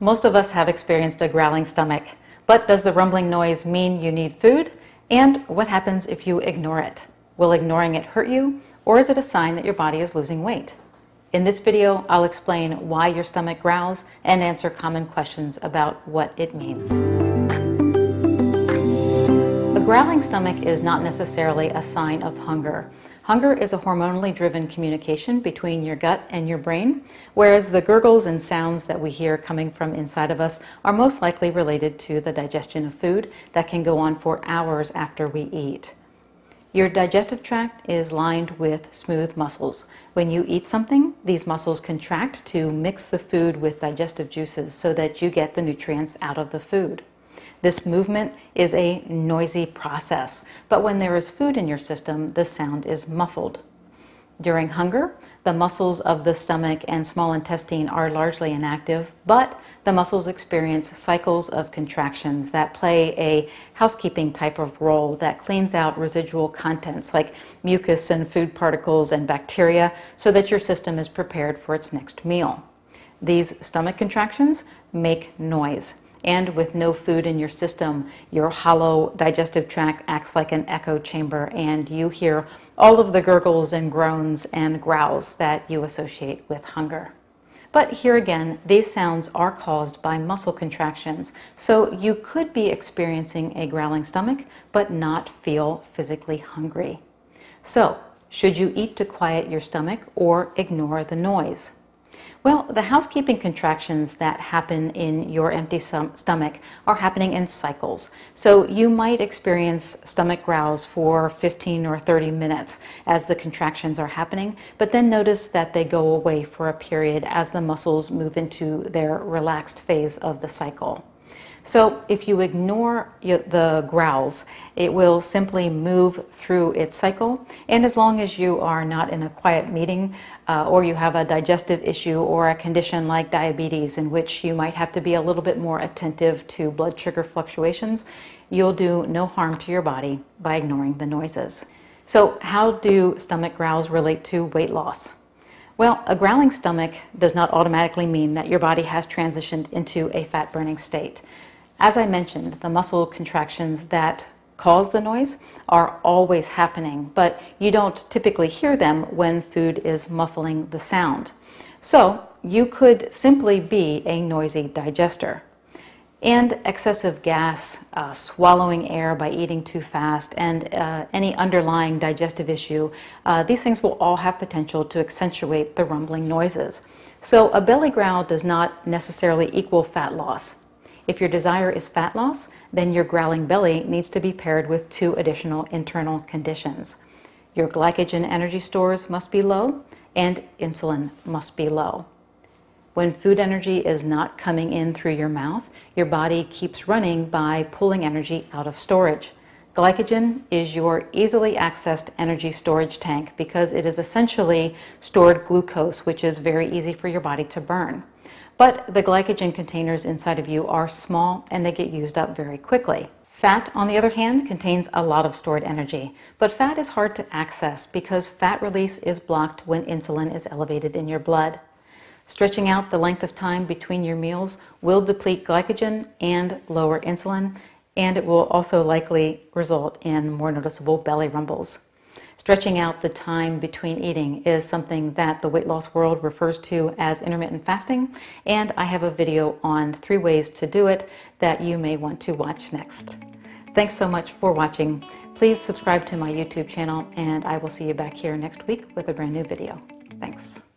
Most of us have experienced a growling stomach, but does the rumbling noise mean you need food? And what happens if you ignore it? Will ignoring it hurt you, or is it a sign that your body is losing weight? In this video, I'll explain why your stomach growls and answer common questions about what it means. A growling stomach is not necessarily a sign of hunger. Hunger is a hormonally driven communication between your gut and your brain, whereas the gurgles and sounds that we hear coming from inside of us are most likely related to the digestion of food that can go on for hours after we eat. Your digestive tract is lined with smooth muscles. When you eat something, these muscles contract to mix the food with digestive juices so that you get the nutrients out of the food. This movement is a noisy process, but when there is food in your system, the sound is muffled. During hunger, the muscles of the stomach and small intestine are largely inactive, but the muscles experience cycles of contractions that play a housekeeping type of role that cleans out residual contents like mucus and food particles and bacteria so that your system is prepared for its next meal. These stomach contractions make noise. And with no food in your system, your hollow digestive tract acts like an echo chamber, and you hear all of the gurgles and groans and growls that you associate with hunger. But here again, these sounds are caused by muscle contractions, so you could be experiencing a growling stomach but not feel physically hungry. So, should you eat to quiet your stomach or ignore the noise? Well, the housekeeping contractions that happen in your empty stomach are happening in cycles. So you might experience stomach growls for 15 or 30 minutes as the contractions are happening, but then notice that they go away for a period as the muscles move into their relaxed phase of the cycle. So if you ignore the growls, it will simply move through its cycle, and as long as you are not in a quiet meeting or you have a digestive issue or a condition like diabetes in which you might have to be a little bit more attentive to blood sugar fluctuations, you'll do no harm to your body by ignoring the noises. So how do stomach growls relate to weight loss? Well, a growling stomach does not automatically mean that your body has transitioned into a fat-burning state. As I mentioned, the muscle contractions that cause the noise are always happening, but you don't typically hear them when food is muffling the sound. So you could simply be a noisy digester. And excessive gas, swallowing air by eating too fast, and any underlying digestive issue, these things will all have potential to accentuate the rumbling noises. So a belly growl does not necessarily equal fat loss. If your desire is fat loss, then your growling belly needs to be paired with two additional internal conditions. Your glycogen energy stores must be low, and insulin must be low. When food energy is not coming in through your mouth, your body keeps running by pulling energy out of storage. Glycogen is your easily accessed energy storage tank because it is essentially stored glucose, which is very easy for your body to burn. But the glycogen containers inside of you are small and they get used up very quickly. Fat, on the other hand, contains a lot of stored energy, but fat is hard to access because fat release is blocked when insulin is elevated in your blood. Stretching out the length of time between your meals will deplete glycogen and lower insulin, and it will also likely result in more noticeable belly rumbles. Stretching out the time between eating is something that the weight loss world refers to as intermittent fasting, and I have a video on 3 ways to do it that you may want to watch next. Thanks so much for watching. Please subscribe to my YouTube channel, and I will see you back here next week with a brand new video. Thanks.